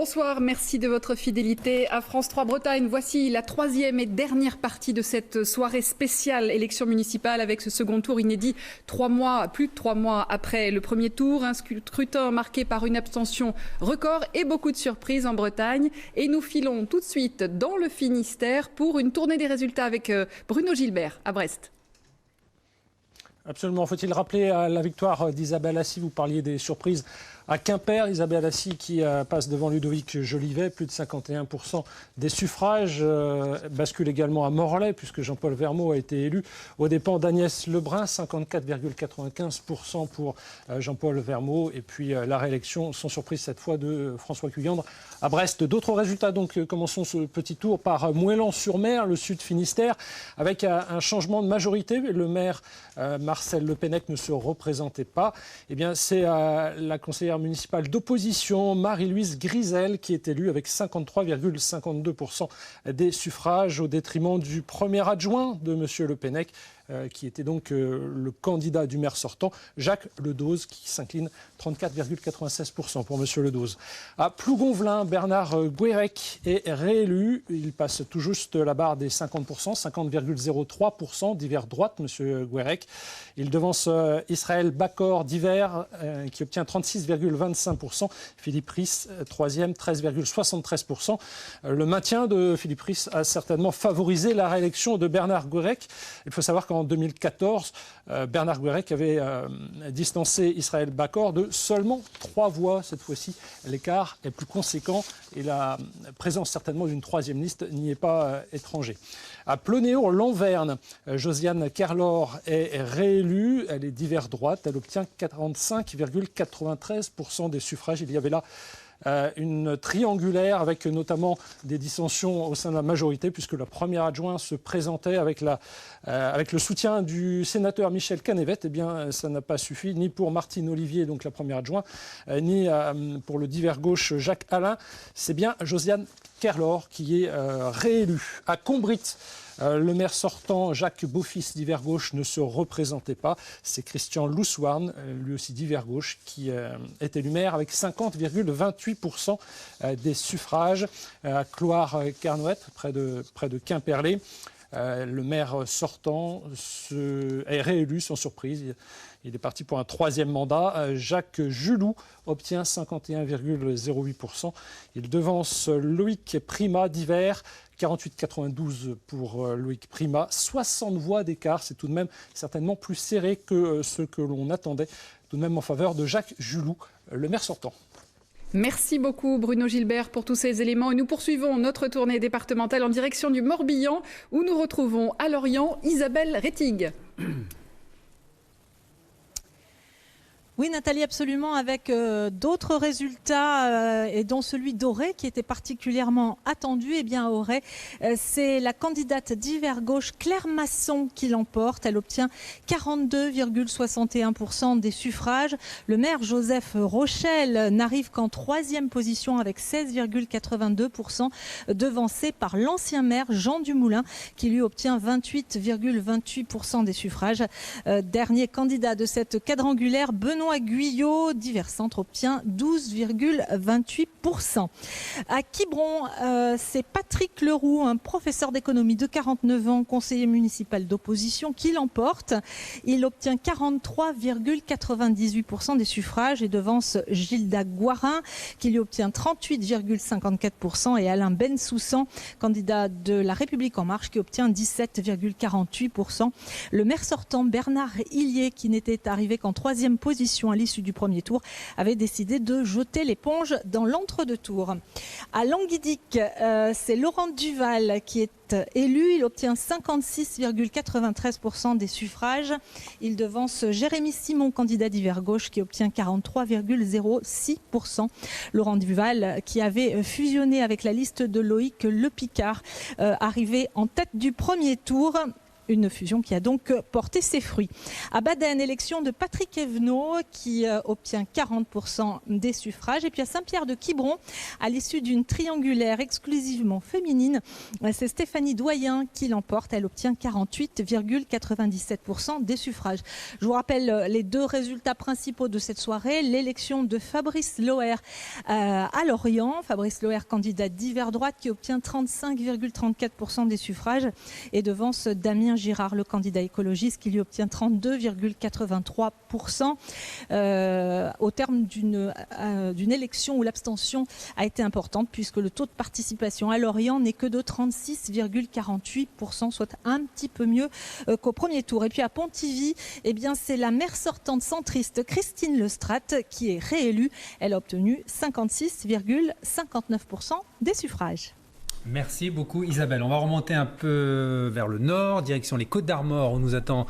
Bonsoir, merci de votre fidélité à France 3 Bretagne. Voici la troisième et dernière partie de cette soirée spéciale élection municipale avec ce second tour inédit plus de 3 mois après le premier tour. Un scrutin marqué par une abstention record et beaucoup de surprises en Bretagne. Et nous filons tout de suite dans le Finistère pour une tournée des résultats avec Bruno Gilbert à Brest. Absolument. Faut-il rappeler la victoire d'Isabelle Assy? Vous parliez des surprises à Quimper. Isabelle Assy qui passe devant Ludovic Jolivet, plus de 51% des suffrages. Bascule également à Morlaix, puisque Jean-Paul Vermaux a été élu aux dépens d'Agnès Lebrun, 54,95% pour Jean-Paul Vermaux. Et puis la réélection, sans surprise cette fois, de François Cuyandre à Brest. D'autres résultats, donc commençons ce petit tour par Moëlan-sur-Mer, le sud Finistère, avec un changement de majorité. Le maire Marcel Le Pennec ne se représentait pas. Eh bien, c'est la conseillère municipale d'opposition, Marie-Louise Grisel, qui est élue avec 53,52% des suffrages, au détriment du premier adjoint de M. Le Pennec, qui était donc le candidat du maire sortant, Jacques Ledoz, qui s'incline 34,96% pour M. Ledoz. À Plougonvelin, Bernard Guérec est réélu. Il passe tout juste la barre des 50%, 50,03% d'hiver droite, M. Guérec. Il devance Israël Bacor d'hiver, qui obtient 36,25%. Philippe Ries, troisième, 13,73%. Le maintien de Philippe Ries a certainement favorisé la réélection de Bernard Guérec. Il faut savoir qu'en 2014, Bernard Guérec avait distancé Israël Bacor de seulement 3 voix. Cette fois-ci, l'écart est plus conséquent et la présence certainement d'une troisième liste n'y est pas étranger. À Plonéo-Lanverne, Josiane Kerlor est réélue. Elle est d'hiver droite. Elle obtient 45,93% des suffrages. Il y avait là une triangulaire avec notamment des dissensions au sein de la majorité, puisque le premier adjoint se présentait avec le soutien du sénateur Michel Canévet. Eh bien, ça n'a pas suffi, ni pour Martine Olivier, donc la première adjointe, ni pour le divers gauche Jacques Alain. C'est bien Josiane Kerlor qui est réélue. À Combrit, le maire sortant, Jacques Beaufils d'hiver gauche, ne se représentait pas. C'est Christian Loussoirne, lui aussi d'hiver gauche, qui est élu maire avec 50,28% des suffrages. À Cloire-Carnoët, près de Quimperlé, le maire sortant est réélu sans surprise. Il est parti pour un troisième mandat. Jacques Juloux obtient 51,08%. Il devance Loïc Prima d'hiver, 48,92 pour Loïc Prima. 60 voix d'écart, c'est tout de même certainement plus serré que ce que l'on attendait, tout de même en faveur de Jacques Juloux, le maire sortant. Merci beaucoup Bruno Gilbert pour tous ces éléments. Et nous poursuivons notre tournée départementale en direction du Morbihan, où nous retrouvons à Lorient Isabelle Rettig. Oui, Nathalie, absolument, avec d'autres résultats et dont celui d'Auray qui était particulièrement attendu. Eh bien, Auray, c'est la candidate d'hiver gauche Claire Masson qui l'emporte. Elle obtient 42,61% des suffrages. Le maire Joseph Rochelle n'arrive qu'en troisième position avec 16,82%, devancé par l'ancien maire Jean Dumoulin qui lui obtient 28,28% des suffrages. Dernier candidat de cette quadrangulaire, Benoît Guyot, divers centre, obtient 12,28%. À Quiberon, c'est Patrick Leroux, un professeur d'économie de 49 ans, conseiller municipal d'opposition, qui l'emporte. Il obtient 43,98% des suffrages et devance Gilda Guarin, qui lui obtient 38,54%, et Alain Bensoussan, candidat de La République En Marche, qui obtient 17,48%. Le maire sortant, Bernard Hillier, qui n'était arrivé qu'en troisième position à l'issue du premier tour, avait décidé de jeter l'éponge dans l'entre-deux-tours. À Languidic, c'est Laurent Duval qui est élu. Il obtient 56,93% des suffrages. Il devance Jérémy Simon, candidat d'hiver gauche, qui obtient 43,06%. Laurent Duval, qui avait fusionné avec la liste de Loïc Le Picard, arrivé en tête du premier tour. Une fusion qui a donc porté ses fruits. À Baden, élection de Patrick Evenot qui obtient 40% des suffrages. Et puis à Saint-Pierre-de-Quiberon, à l'issue d'une triangulaire exclusivement féminine, c'est Stéphanie Doyen qui l'emporte. Elle obtient 48,97% des suffrages. Je vous rappelle les deux résultats principaux de cette soirée. L'élection de Fabrice Loher à Lorient. Fabrice Loher, candidat d'hiver droite, qui obtient 35,34% des suffrages et devance Damien Girard, le candidat écologiste, qui lui obtient 32,83%. Au terme d'une élection où l'abstention a été importante, puisque le taux de participation à Lorient n'est que de 36,48%, soit un petit peu mieux qu'au premier tour. Et puis à Pontivy, eh bien, c'est la maire sortante centriste Christine Lestrade qui est réélue. Elle a obtenu 56,59% des suffrages. Merci beaucoup Isabelle. On va remonter un peu vers le nord, direction les Côtes-d'Armor où nous attend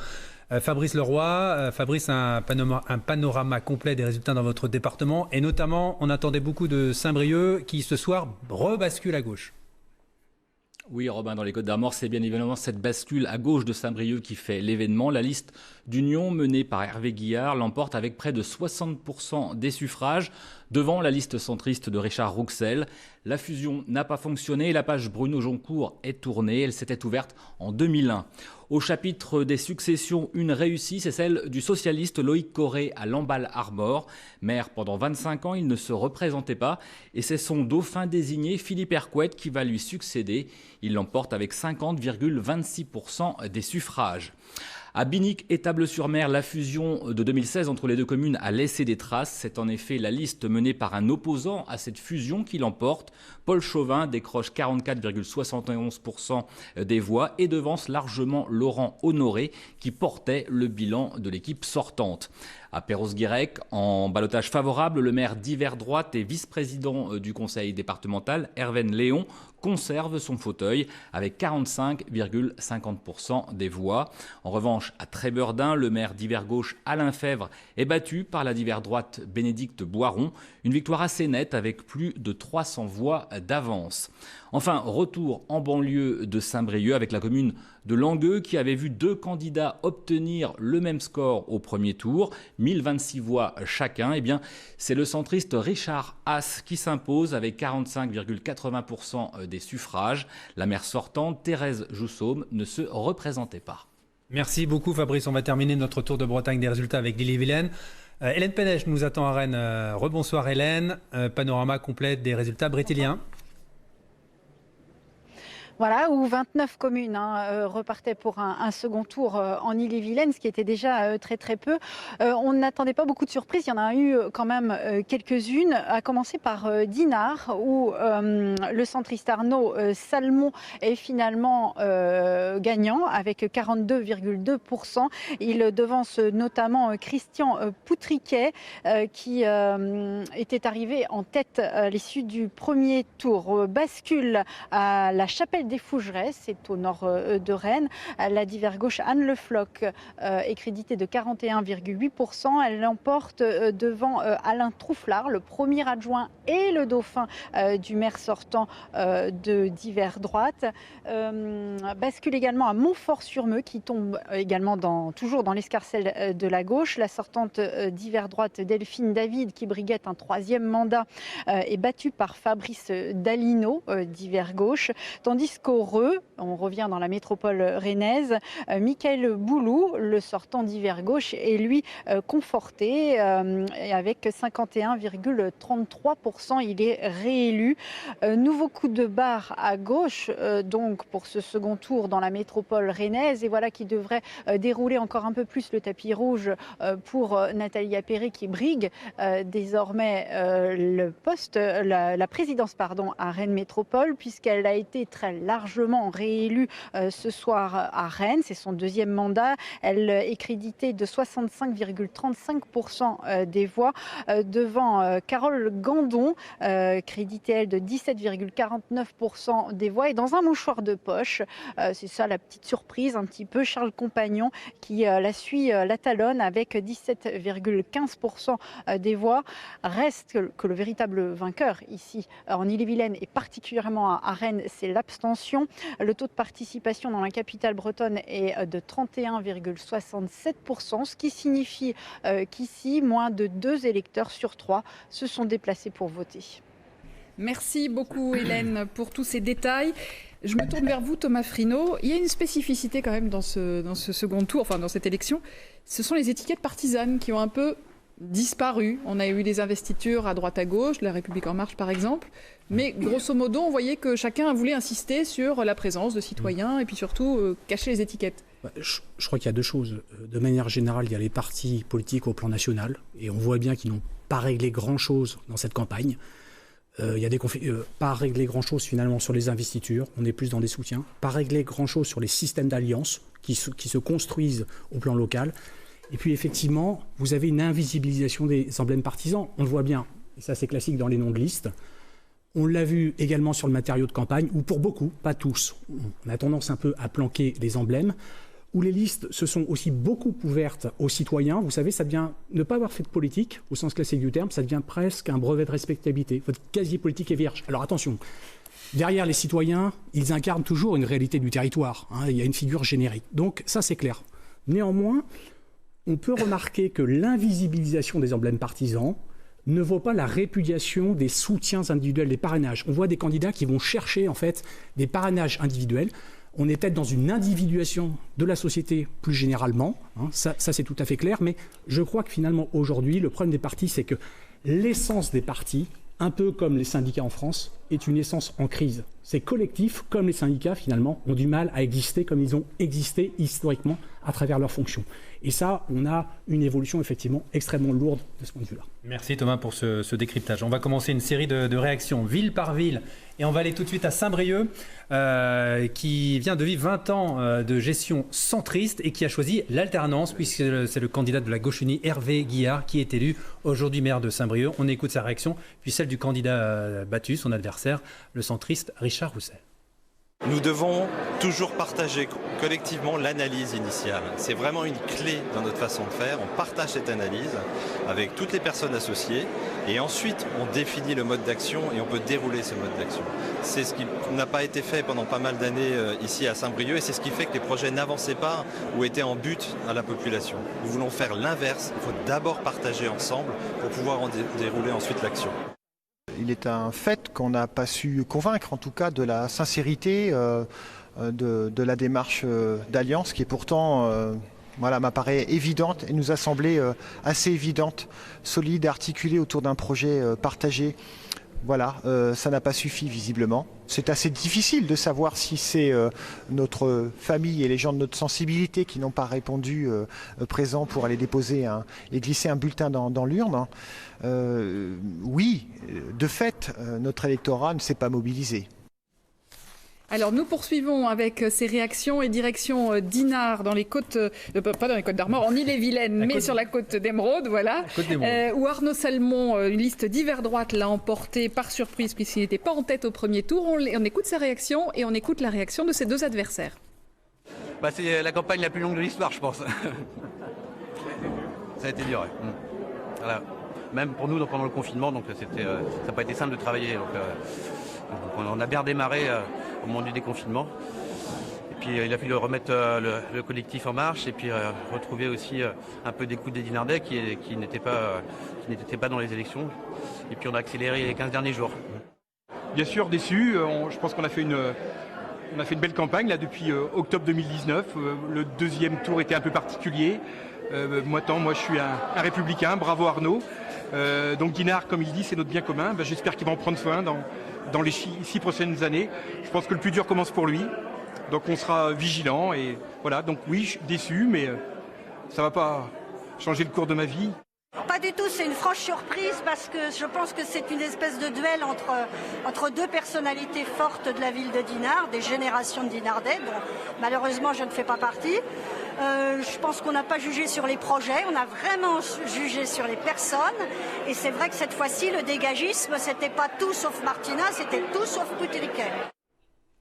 Fabrice Leroy. Fabrice, un panorama complet des résultats dans votre département et notamment on attendait beaucoup de Saint-Brieuc qui ce soir rebascule à gauche. Oui, Robin, dans les Côtes-d'Armor, c'est bien évidemment cette bascule à gauche de Saint-Brieuc qui fait l'événement. La liste d'union menée par Hervé Guillard l'emporte avec près de 60% des suffrages, devant la liste centriste de Richard Rouxel. La fusion n'a pas fonctionné et la page Bruno Joncourt est tournée. Elle s'était ouverte en 2001. Au chapitre des successions, une réussie, c'est celle du socialiste Loïc Corré à Lamballe-Armor. Maire pendant 25 ans, il ne se représentait pas et c'est son dauphin désigné, Philippe Hercouet, qui va lui succéder. Il l'emporte avec 50,26% des suffrages. À Binic et Table-sur-Mer, la fusion de 2016 entre les deux communes a laissé des traces. C'est en effet la liste menée par un opposant à cette fusion qui l'emporte. Paul Chauvin décroche 44,71% des voix et devance largement Laurent Honoré qui portait le bilan de l'équipe sortante. À Perros-Guirec, en ballottage favorable, le maire d'hiver droite et vice-président du conseil départemental, Hervène Léon, conserve son fauteuil avec 45,50% des voix. En revanche, à Trébeurdin, le maire d'hiver gauche, Alain Fèvre, est battu par la d'hiver droite, Bénédicte Boiron. Une victoire assez nette avec plus de 300 voix d'avance. Enfin, retour en banlieue de Saint-Brieuc avec la commune de Langueux qui avait vu deux candidats obtenir le même score au premier tour, 1026 voix chacun. Eh bien, c'est le centriste Richard Haas qui s'impose avec 45,80% des suffrages. La maire sortante, Thérèse Joussaume, ne se représentait pas. Merci beaucoup Fabrice. On va terminer notre tour de Bretagne des résultats avec l'Ille-et-Vilaine. Hélène Pénèche nous attend à Rennes. Rebonsoir Hélène. Panorama complet des résultats brétiliens. Voilà, où 29 communes repartaient pour un second tour en Ille-et-Vilaine, ce qui était déjà très très peu. On n'attendait pas beaucoup de surprises, il y en a eu quand même quelques-unes, à commencer par Dinard, où le centriste Arnaud Salmon est finalement gagnant avec 42,2%. Il devance notamment Christian Poutriquet, qui était arrivé en tête à l'issue du premier tour. Bascule à la Chapelle des Fougerets, c'est au nord de Rennes. La d'hiver gauche Anne Le Floch est créditée de 41,8%. Elle l'emporte devant Alain Trouflard, le premier adjoint et le dauphin du maire sortant d'hiver droite. Bascule également à Montfort-sur-Meux qui tombe également toujours dans l'escarcelle de la gauche. La sortante d'hiver droite Delphine David qui briguette un troisième mandat est battue par Fabrice Dalino d'hiver gauche. Tandis qu'au Reux, on revient dans la métropole rennaise, Michael Boulou, le sortant d'hiver gauche, est lui conforté avec 51,33%. Il est réélu. Nouveau coup de barre à gauche donc pour ce second tour dans la métropole rennaise et voilà qui devrait dérouler encore un peu plus le tapis rouge pour Nathalie Appéré qui brigue désormais le poste, la présidence à Rennes Métropole puisqu'elle a été très largement réélue ce soir à Rennes. C'est son deuxième mandat. Elle est créditée de 65,35% des voix devant Carole Gandon, créditée elle de 17,49% des voix. Et dans un mouchoir de poche, c'est ça la petite surprise un petit peu, Charles Compagnon qui la suit, la talonne avec 17,15% des voix. Reste que le véritable vainqueur ici en Ille-et-Vilaine et particulièrement à Rennes, c'est l'abstention. l'abstention. Le taux de participation dans la capitale bretonne est de 31,67%, ce qui signifie qu'ici, moins de 2 électeurs sur 3 se sont déplacés pour voter. Merci beaucoup Hélène pour tous ces détails. Je me tourne vers vous Thomas Frino. Il y a une spécificité quand même dans ce second tour, enfin dans cette élection. Ce sont les étiquettes partisanes qui ont un peu disparu. On a eu des investitures à droite à gauche, La République En Marche par exemple. Mais grosso modo, on voyait que chacun voulait insister sur la présence de citoyens et puis surtout cacher les étiquettes. Je crois qu'il y a deux choses. De manière générale, il y a les partis politiques au plan national. Et on voit bien qu'ils n'ont pas réglé grand-chose dans cette campagne. Il y a pas régler grand-chose finalement sur les investitures, on est plus dans des soutiens, pas régler grand-chose sur les systèmes d'alliance qui se construisent au plan local. Et puis effectivement, vous avez une invisibilisation des emblèmes partisans, on le voit bien, et ça c'est classique dans les noms de liste. On l'a vu également sur le matériau de campagne, où pour beaucoup, pas tous, on a tendance un peu à planquer les emblèmes, où les listes se sont aussi beaucoup ouvertes aux citoyens. Vous savez, ça devient, ne pas avoir fait de politique, au sens classique du terme, ça devient presque un brevet de respectabilité. Votre casier politique est vierge. Alors attention, derrière les citoyens, ils incarnent toujours une réalité du territoire. Il y a une figure générique. Donc ça, c'est clair. Néanmoins, on peut remarquer que l'invisibilisation des emblèmes partisans ne vaut pas la répudiation des soutiens individuels, des parrainages. On voit des candidats qui vont chercher en fait des parrainages individuels. On est peut-être dans une individuation de la société plus généralement, ça c'est tout à fait clair, mais je crois que finalement aujourd'hui, le problème des partis, c'est que l'essence des partis, un peu comme les syndicats en France, est une essence en crise. Ces collectifs, comme les syndicats finalement, ont du mal à exister comme ils ont existé historiquement à travers leurs fonctions. Et ça, on a une évolution effectivement extrêmement lourde de ce point de vue-là. Merci Thomas pour ce décryptage. On va commencer une série de réactions ville par ville et on va aller tout de suite à Saint-Brieuc qui vient de vivre 20 ans de gestion centriste et qui a choisi l'alternance puisque c'est le candidat de la gauche unie Hervé Guillard qui est élu aujourd'hui maire de Saint-Brieuc. On écoute sa réaction puis celle du candidat battu, son adversaire, le centriste Richard Roussel. Nous devons toujours partager collectivement l'analyse initiale. C'est vraiment une clé dans notre façon de faire. On partage cette analyse avec toutes les personnes associées et ensuite on définit le mode d'action et on peut dérouler ce mode d'action. C'est ce qui n'a pas été fait pendant pas mal d'années ici à Saint-Brieuc et c'est ce qui fait que les projets n'avançaient pas ou étaient en but à la population. Nous voulons faire l'inverse. Il faut d'abord partager ensemble pour pouvoir en dérouler ensuite l'action. Il est un fait qu'on n'a pas su convaincre, en tout cas, de la sincérité de la démarche d'alliance, qui est pourtant, m'apparaît évidente et nous a semblé assez évidente, solide, articulée autour d'un projet partagé. Ça n'a pas suffi visiblement. C'est assez difficile de savoir si c'est notre famille et les gens de notre sensibilité qui n'ont pas répondu présents pour aller déposer et glisser un bulletin dans l'urne. Oui, de fait, notre électorat ne s'est pas mobilisé. Alors nous poursuivons avec ces réactions et direction d'Inard dans les côtes, pas dans les côtes d'Armor, en Ille-et-Vilaine, mais sur la côte d'Émeraude, voilà, où Arnaud Salmon, une liste d'hiver droite, l'a emporté par surprise puisqu'il n'était pas en tête au premier tour. On écoute sa réaction et on écoute la réaction de ses deux adversaires. C'est la campagne la plus longue de l'histoire, je pense. Ça a été dur, ouais. Voilà. Même pour nous pendant le confinement, donc ça n'a pas été simple de travailler. Donc on a bien démarré au moment du déconfinement. Et puis il a fallu remettre le collectif en marche et puis retrouver aussi un peu d'écoute des Dinardais qui n'étaient pas dans les élections. Et puis on a accéléré les 15 derniers jours. Bien sûr, déçu. Je pense qu'on a fait une belle campagne là, depuis octobre 2019. Le deuxième tour était un peu particulier. Moi je suis un républicain, bravo Arnaud. Donc Dinard, comme il dit, c'est notre bien commun. J'espère qu'il va en prendre soin dans les 6 prochaines années. Je pense que le plus dur commence pour lui. Donc on sera vigilant et voilà. Donc oui, je suis déçu, mais ça va pas changer le cours de ma vie. Pas du tout, c'est une franche surprise parce que je pense que c'est une espèce de duel entre deux personnalités fortes de la ville de Dinard, des générations de Dinardais, dont malheureusement je ne fais pas partie. Je pense qu'on n'a pas jugé sur les projets, on a vraiment jugé sur les personnes. Et c'est vrai que cette fois-ci, le dégagisme, c'était pas tout sauf Martina, c'était tout sauf Poutiliquet.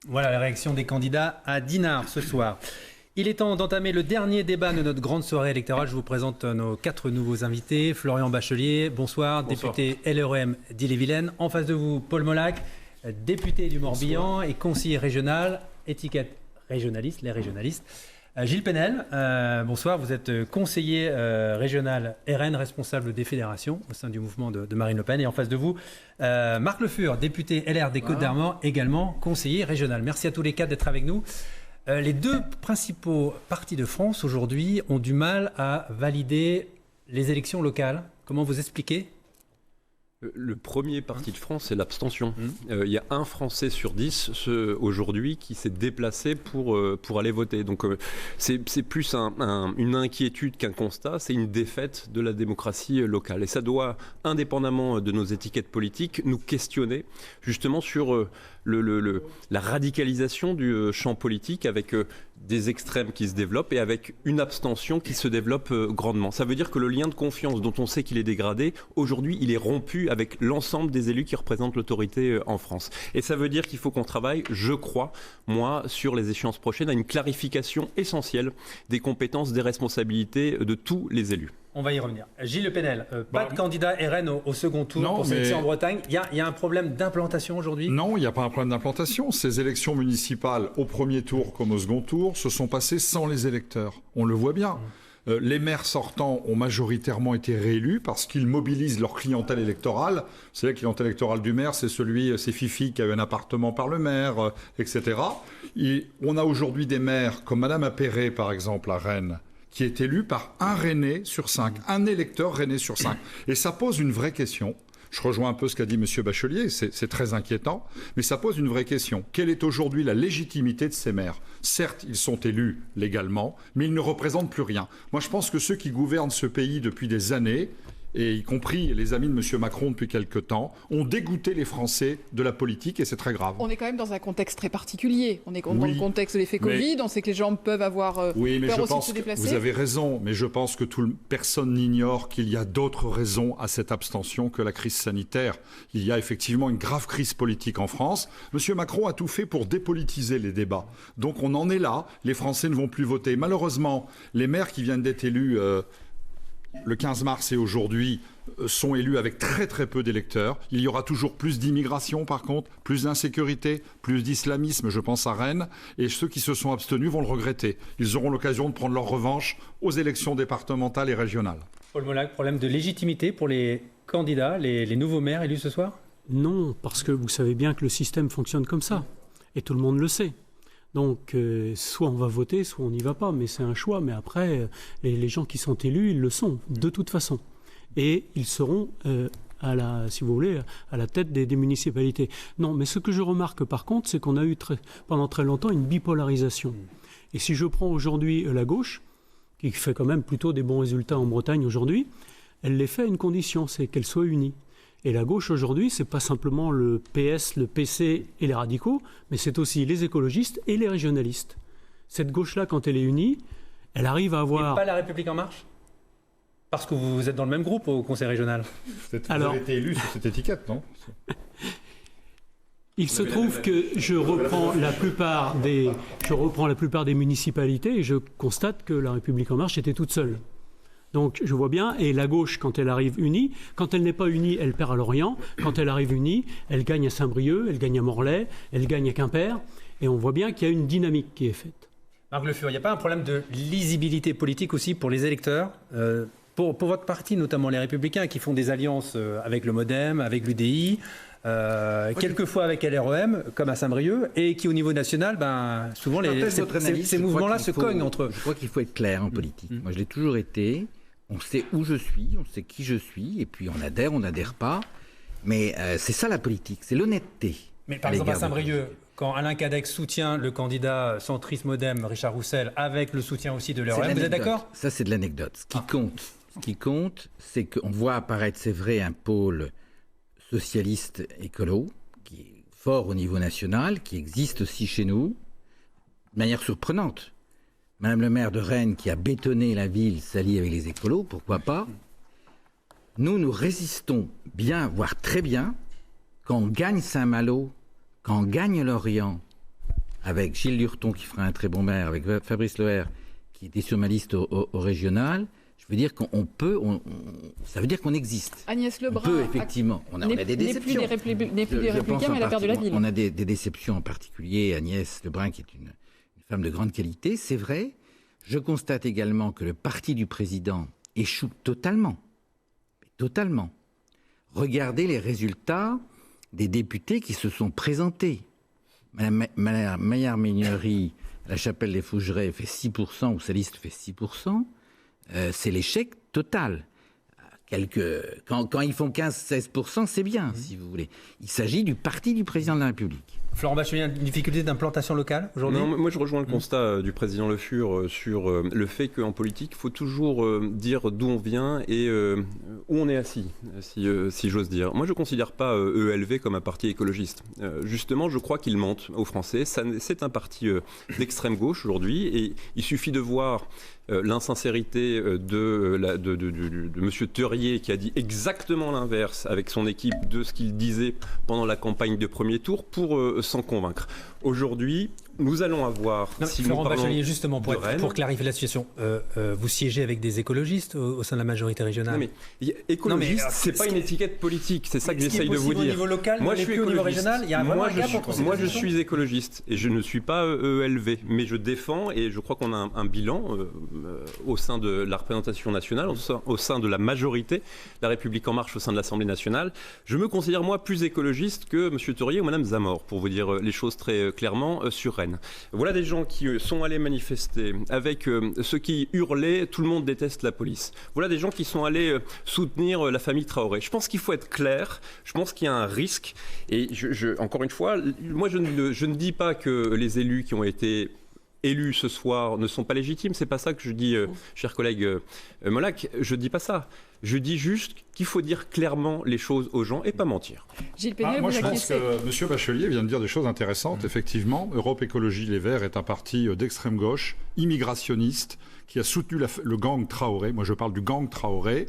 Voilà la réaction des candidats à Dinard ce soir. Il est temps d'entamer le dernier débat de notre grande soirée électorale. Je vous présente nos 4 nouveaux invités. Florian Bachelier, bonsoir. Député LREM d'Ille-et-Vilaine. En face de vous, Paul Molac, député du Morbihan et conseiller régional, étiquette régionaliste, les régionalistes. Gilles Penel, bonsoir, vous êtes conseiller régional RN, responsable des fédérations au sein du mouvement de Marine Le Pen. Et en face de vous, Marc Le Fur, député LR des Côtes-d'Armor, également conseiller régional. Merci à tous les quatre d'être avec nous. Les deux principaux partis de France aujourd'hui ont du mal à valider les élections locales. Comment vous expliquez ? Le premier parti de France, c'est l'abstention. Il y a un Français sur 10 aujourd'hui qui s'est déplacé pour aller voter. Donc c'est plus une inquiétude qu'un constat, c'est une défaite de la démocratie locale. Et ça doit, indépendamment de nos étiquettes politiques, nous questionner justement sur la radicalisation du champ politique avec des extrêmes qui se développent et avec une abstention qui se développe grandement. Ça veut dire que le lien de confiance dont on sait qu'il est dégradé, aujourd'hui, il est rompu avec l'ensemble des élus qui représentent l'autorité en France. Et ça veut dire qu'il faut qu'on travaille, je crois, moi, sur les échéances prochaines, à une clarification essentielle des compétences, des responsabilités de tous les élus. On va y revenir. Gilles Le Penel, pas de candidat RN au second tour pour cette élection en Bretagne. Il y a un problème d'implantation aujourd'hui ? Non, il n'y a pas un problème d'implantation. Ces élections municipales, au premier tour comme au second tour, se sont passées sans les électeurs. On le voit bien. Les maires sortants ont majoritairement été réélus parce qu'ils mobilisent leur clientèle électorale. Vous savez, la clientèle électorale du maire, c'est Fifi qui a eu un appartement par le maire, etc. Et on a aujourd'hui des maires comme Madame Appéré, par exemple, à Rennes, qui est élu par un Rennais sur 5, un électeur Rennais sur 5. Et ça pose une vraie question. Je rejoins un peu ce qu'a dit M. Bachelier, c'est très inquiétant, mais ça pose une vraie question. Quelle est aujourd'hui la légitimité de ces maires ? Certes, ils sont élus légalement, mais ils ne représentent plus rien. Moi, je pense que ceux qui gouvernent ce pays depuis des années, et y compris les amis de M. Macron depuis quelque temps, ont dégoûté les Français de la politique et c'est très grave. On est quand même dans un contexte très particulier. On est dans le contexte de l'effet Covid, on sait que les gens peuvent avoir peur aussi de se déplacer. Vous avez raison, mais je pense que personne n'ignore qu'il y a d'autres raisons à cette abstention que la crise sanitaire. Il y a effectivement une grave crise politique en France. M. Macron a tout fait pour dépolitiser les débats. Donc on en est là, les Français ne vont plus voter. Malheureusement, les maires qui viennent d'être élus le 15 mars et aujourd'hui sont élus avec très très peu d'électeurs. Il y aura toujours plus d'immigration par contre, plus d'insécurité, plus d'islamisme, je pense à Rennes. Et ceux qui se sont abstenus vont le regretter. Ils auront l'occasion de prendre leur revanche aux élections départementales et régionales. Paul Molac, problème de légitimité pour les candidats, les nouveaux maires élus ce soir ? Non, parce que vous savez bien que le système fonctionne comme ça. Et tout le monde le sait. Donc, soit on va voter, soit on n'y va pas, mais c'est un choix. Mais après, les gens qui sont élus, ils le sont, de toute façon. Et ils seront, si vous voulez, à la tête des municipalités. Non, mais ce que je remarque par contre, c'est qu'on a eu pendant très longtemps une bipolarisation. Et si je prends aujourd'hui la gauche, qui fait quand même plutôt des bons résultats en Bretagne aujourd'hui, elle les fait à une condition, c'est qu'elle soit unie. Et la gauche aujourd'hui, c'est pas simplement le PS, le PC et les radicaux, mais c'est aussi les écologistes et les régionalistes. Cette gauche-là, quand elle est unie, elle arrive à avoir... Et pas la République En Marche ? Parce que vous êtes dans le même groupe au Conseil régional. Vous avez été élu sur cette étiquette, non ? Il se trouve que je reprends la plupart des municipalités et je constate que la République En Marche était toute seule. Donc je vois bien, et la gauche, quand elle arrive unie, quand elle n'est pas unie, elle perd à Lorient. Quand elle arrive unie, elle gagne à Saint-Brieuc, elle gagne à Morlaix, elle gagne à Quimper. Et on voit bien qu'il y a une dynamique qui est faite. Marc Le Fur, il n'y a pas un problème de lisibilité politique aussi pour les électeurs pour votre parti, notamment les Républicains, qui font des alliances avec le MoDem, avec l'UDI, quelquefois avec LREM, comme à Saint-Brieuc, et qui au niveau national, souvent ces mouvements-là se cognent entre eux. Je crois qu'il faut être clair en politique. Moi, je l'ai toujours été. On sait où je suis, on sait qui je suis, et puis on n'adhère pas. Mais c'est ça la politique, c'est l'honnêteté. Mais par exemple à Saint-Brieuc, quand Alain Cadec soutient le candidat centriste MoDem, Richard Roussel, avec le soutien aussi de l'REM, vous êtes d'accord ? Ça, c'est de l'anecdote. Ce qui compte, c'est qu'on voit apparaître, c'est vrai, un pôle socialiste écolo, qui est fort au niveau national, qui existe aussi chez nous, de manière surprenante. Madame le maire de Rennes qui a bétonné la ville s'allie avec les écolos, pourquoi pas ? Nous résistons bien, voire très bien, quand on gagne Saint-Malo, quand on gagne Lorient, avec Gilles Lurton qui fera un très bon maire, avec Fabrice Loher qui était sur ma liste au régional, Je veux dire qu'on peut, ça veut dire qu'on existe. Agnès Lebrun on peut, effectivement. On a des déceptions. N'est plus des Républicains, mais elle a perdu la ville. On a des déceptions, en particulier Agnès Lebrun, qui est une femme de grande qualité, c'est vrai. Je constate également que le parti du président échoue totalement. Totalement. Regardez les résultats des députés qui se sont présentés. Madame Maillard-Mignery, à la Chapelle-les-Fougerets, fait 6%, ou sa liste fait 6%. C'est l'échec total. Quand ils font 15-16%, c'est bien, si vous voulez. Il s'agit du parti du président de la République. Florent Bachelier, une difficulté d'implantation locale aujourd'hui ? Non, moi je rejoins le constat du président Le Fur sur le fait qu'en politique, il faut toujours dire d'où on vient et où on est assis, si j'ose dire. Moi je ne considère pas ELV comme un parti écologiste. Justement, je crois qu'il mente aux Français. C'est un parti d'extrême gauche aujourd'hui et il suffit de voir l'insincérité de M. Teurier qui a dit exactement l'inverse avec son équipe de ce qu'il disait pendant la campagne de premier tour pour s'en convaincre. Aujourd'hui, nous allons avoir... Florent Bachelier, justement, pour clarifier la situation, vous siégez avec des écologistes au sein de la majorité régionale. Non, mais écologiste, c'est pas une étiquette politique, c'est ça que j'essaye de vous dire. Au niveau local, moi je suis écologiste. Au niveau régional, il y a vraiment un gap entre ces Moi je suis écologiste et je ne suis pas ELV, mais je défends et je crois qu'on a un bilan au sein de la représentation nationale, au sein de la majorité, La République En Marche au sein de l'Assemblée nationale. Je me considère moi plus écologiste que M. Teurier ou Mme Zamor, pour vous dire les choses très clairement sur Rennes. Voilà des gens qui sont allés manifester avec ceux qui hurlaient « tout le monde déteste la police ». Voilà des gens qui sont allés soutenir la famille Traoré. Je pense qu'il faut être clair, je pense qu'il y a un risque. Et encore une fois, moi je ne dis pas que les élus qui ont été élus ce soir ne sont pas légitimes. C'est pas ça que je dis, cher collègue Molac. Je dis pas ça. Je dis juste qu'il faut dire clairement les choses aux gens et pas mentir. Gilles Péniel, moi, je pense que M. Bachelier vient de dire des choses intéressantes. Effectivement, Europe Écologie Les Verts est un parti d'extrême gauche, immigrationniste, qui a soutenu le gang Traoré. Moi, je parle du gang Traoré.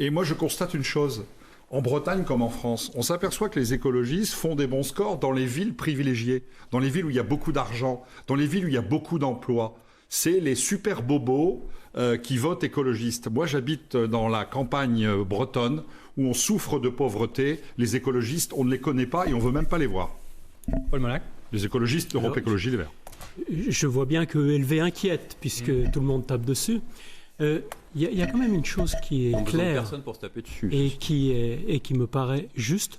Et moi, je constate une chose. En Bretagne comme en France, on s'aperçoit que les écologistes font des bons scores dans les villes privilégiées, dans les villes où il y a beaucoup d'argent, dans les villes où il y a beaucoup d'emplois. C'est les super bobos qui votent écologistes. Moi, j'habite dans la campagne bretonne où on souffre de pauvreté. Les écologistes, on ne les connaît pas et on ne veut même pas les voir. Paul Molac. Les écologistes, Europe Écologie Les Verts. Je vois bien que ELV inquiète, puisque tout le monde tape dessus. Il y a quand même une chose qui est claire pour se taper dessus. et qui me paraît juste,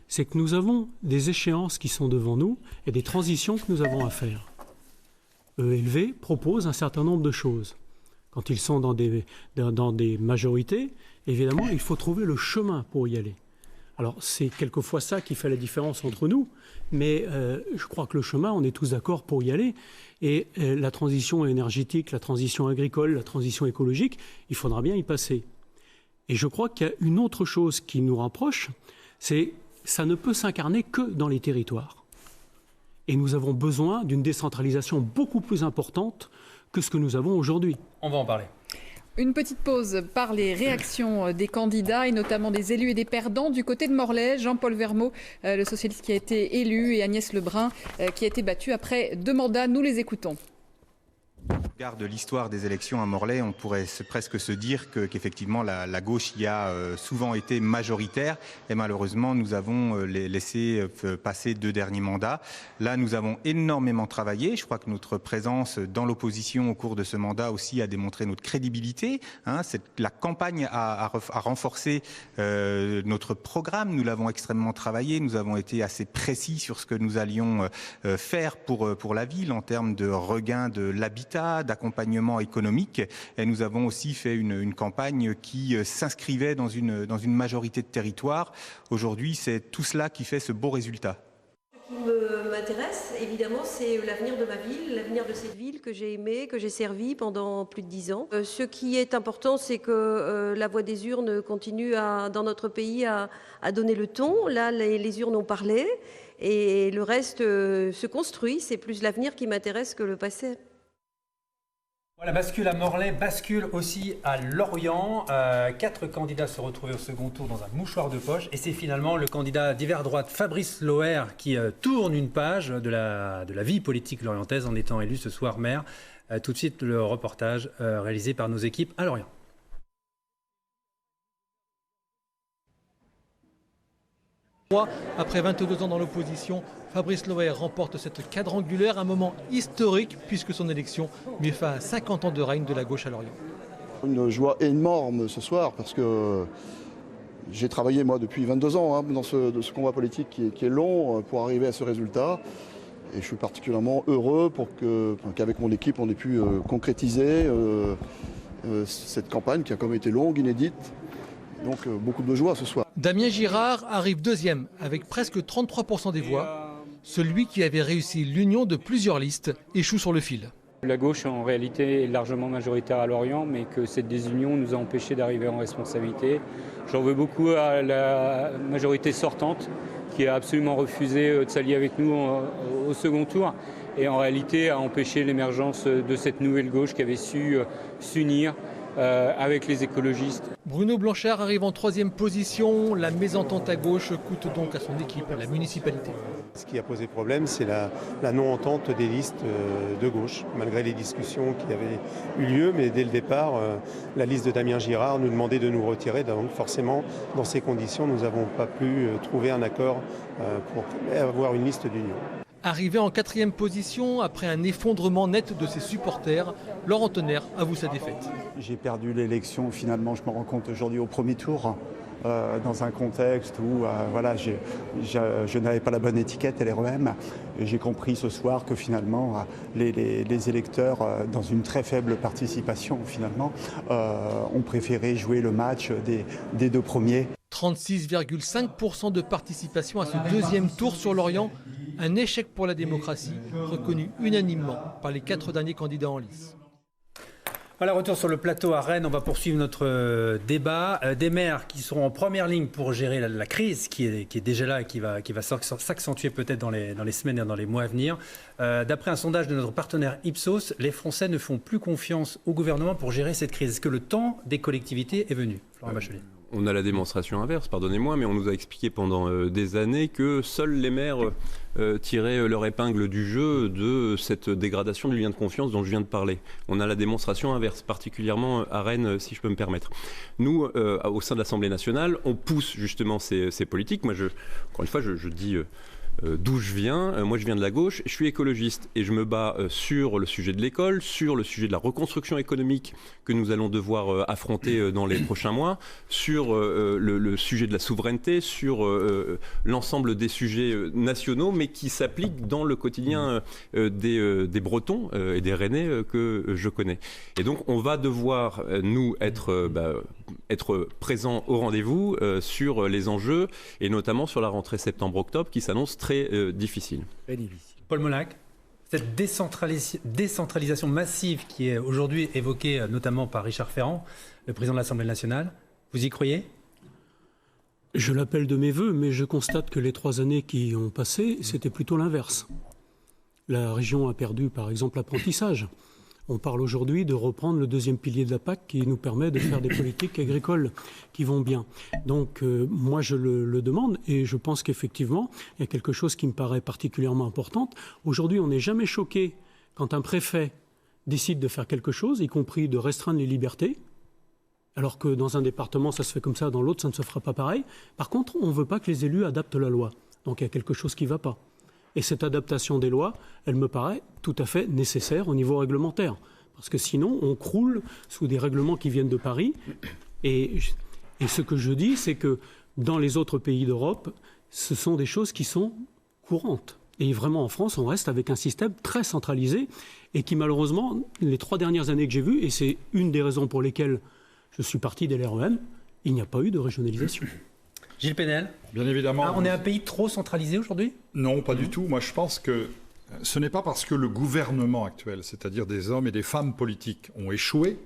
c'est que nous avons des échéances qui sont devant nous et des transitions que nous avons à faire. ELV propose un certain nombre de choses. Quand ils sont dans des majorités, évidemment, il faut trouver le chemin pour y aller. Alors, c'est quelquefois ça qui fait la différence entre nous, mais je crois que le chemin, on est tous d'accord pour y aller. Et la transition énergétique, la transition agricole, la transition écologique, il faudra bien y passer. Et je crois qu'il y a une autre chose qui nous rapproche, c'est ça ne peut s'incarner que dans les territoires. Et nous avons besoin d'une décentralisation beaucoup plus importante que ce que nous avons aujourd'hui. On va en parler. Une petite pause par les réactions des candidats et notamment des élus et des perdants du côté de Morlaix. Jean-Paul Vermeau, le socialiste qui a été élu, et Agnès Lebrun qui a été battue après 2 mandats. Nous les écoutons. Au regard de l'histoire des élections à Morlaix, on pourrait presque se dire qu'effectivement la gauche y a souvent été majoritaire et malheureusement nous avons laissé passer 2 derniers mandats. Là nous avons énormément travaillé, je crois que notre présence dans l'opposition au cours de ce mandat aussi a démontré notre crédibilité. La campagne a renforcé notre programme, nous l'avons extrêmement travaillé, nous avons été assez précis sur ce que nous allions faire pour la ville en termes de regain de l'habitat, d'accompagnement économique, et nous avons aussi fait une campagne qui s'inscrivait dans une majorité de territoires. Aujourd'hui, c'est tout cela qui fait ce beau résultat. Ce qui m'intéresse, évidemment, c'est l'avenir de ma ville, l'avenir de cette ville que j'ai aimée, que j'ai servie pendant plus de 10 ans. Ce qui est important, c'est que la voix des urnes continue dans notre pays à donner le ton. Là, les urnes ont parlé et le reste se construit. C'est plus l'avenir qui m'intéresse que le passé. Voilà, bascule à Morlaix, bascule aussi à Lorient. 4 candidats se retrouvaient au second tour dans un mouchoir de poche. Et c'est finalement le candidat d'hiver droite, Fabrice Loher, qui tourne une page de la vie politique lorientaise en étant élu ce soir maire. Tout de suite, le reportage réalisé par nos équipes à Lorient. Après 22 ans dans l'opposition, Fabrice Loher remporte cette quadrangulaire, un moment historique puisque son élection met fin à 50 ans de règne de la gauche à Lorient. Une joie énorme ce soir parce que j'ai travaillé moi depuis 22 ans dans ce combat politique qui est long pour arriver à ce résultat. Et je suis particulièrement heureux qu'avec mon équipe on ait pu concrétiser cette campagne qui a quand même été longue, inédite. Donc beaucoup de joie ce soir. Damien Girard arrive deuxième avec presque 33% des voix. Celui qui avait réussi l'union de plusieurs listes échoue sur le fil. La gauche en réalité est largement majoritaire à Lorient, mais que cette désunion nous a empêchés d'arriver en responsabilité. J'en veux beaucoup à la majorité sortante qui a absolument refusé de s'allier avec nous au second tour et en réalité a empêché l'émergence de cette nouvelle gauche qui avait su s'unir avec les écologistes. Bruno Blanchard arrive en 3e position. La mésentente à gauche coûte donc à son équipe la municipalité. Ce qui a posé problème, c'est la non-entente des listes de gauche, malgré les discussions qui avaient eu lieu. Mais dès le départ, la liste de Damien Girard nous demandait de nous retirer. Donc forcément, dans ces conditions, nous n'avons pas pu trouver un accord pour avoir une liste d'union. Arrivé en 4e position, après un effondrement net de ses supporters, Laurent Tonnerre avoue sa défaite. J'ai perdu l'élection, finalement, je me rends compte aujourd'hui au premier tour, dans un contexte où je n'avais pas la bonne étiquette LREM. Et j'ai compris ce soir que finalement, les électeurs, dans une très faible participation, finalement, ont préféré jouer le match des deux premiers. 36,5% de participation à ce 2e tour sur Lorient. Un échec pour la démocratie, reconnu unanimement par les 4 derniers candidats en lice. Voilà, retour sur le plateau à Rennes. On va poursuivre notre débat. Des maires qui seront en première ligne pour gérer la crise qui est déjà là et qui va s'accentuer peut-être dans les semaines et dans les mois à venir. D'après un sondage de notre partenaire Ipsos, les Français ne font plus confiance au gouvernement pour gérer cette crise. Est-ce que le temps des collectivités est venu, Florent Bachelier? On a la démonstration inverse, pardonnez-moi, mais on nous a expliqué pendant des années que seuls les maires tiraient leur épingle du jeu de cette dégradation du lien de confiance dont je viens de parler. On a la démonstration inverse, particulièrement à Rennes, si je peux me permettre. Nous, au sein de l'Assemblée nationale, on pousse justement ces politiques. Moi, encore une fois, je dis... d'où je viens, moi je viens de la gauche, je suis écologiste et je me bats sur le sujet de l'école, sur le sujet de la reconstruction économique que nous allons devoir affronter dans les prochains mois, sur le sujet de la souveraineté, sur l'ensemble des sujets nationaux mais qui s'appliquent dans le quotidien des Bretons et des Rennais que je connais. Et donc on va devoir nous être présents au rendez-vous sur les enjeux et notamment sur la rentrée septembre-octobre qui s'annonce très difficile. Paul Molac, cette décentralisation massive qui est aujourd'hui évoquée notamment par Richard Ferrand, le président de l'Assemblée nationale, vous y croyez ? Je l'appelle de mes voeux, mais je constate que les 3 années qui ont passé, c'était plutôt l'inverse. La région a perdu, par exemple, l'apprentissage. On parle aujourd'hui de reprendre le 2e pilier de la PAC qui nous permet de faire des politiques agricoles qui vont bien. Donc moi je le demande et je pense qu'effectivement il y a quelque chose qui me paraît particulièrement important. Aujourd'hui on n'est jamais choqué quand un préfet décide de faire quelque chose, y compris de restreindre les libertés, alors que dans un département ça se fait comme ça, dans l'autre ça ne se fera pas pareil. Par contre on ne veut pas que les élus adaptent la loi. Donc il y a quelque chose qui ne va pas. Et cette adaptation des lois, elle me paraît tout à fait nécessaire au niveau réglementaire. Parce que sinon, on croule sous des règlements qui viennent de Paris. Et ce que je dis, c'est que dans les autres pays d'Europe, ce sont des choses qui sont courantes. Et vraiment, en France, on reste avec un système très centralisé et qui, malheureusement, les 3 dernières années que j'ai vues, et c'est une des raisons pour lesquelles je suis parti de LREM, il n'y a pas eu de régionalisation. Gilles Pénel. Bien évidemment. On est un pays trop centralisé aujourd'hui ? Non, pas du tout. Moi, je pense que ce n'est pas parce que le gouvernement actuel, c'est-à-dire des hommes et des femmes politiques, ont échoué,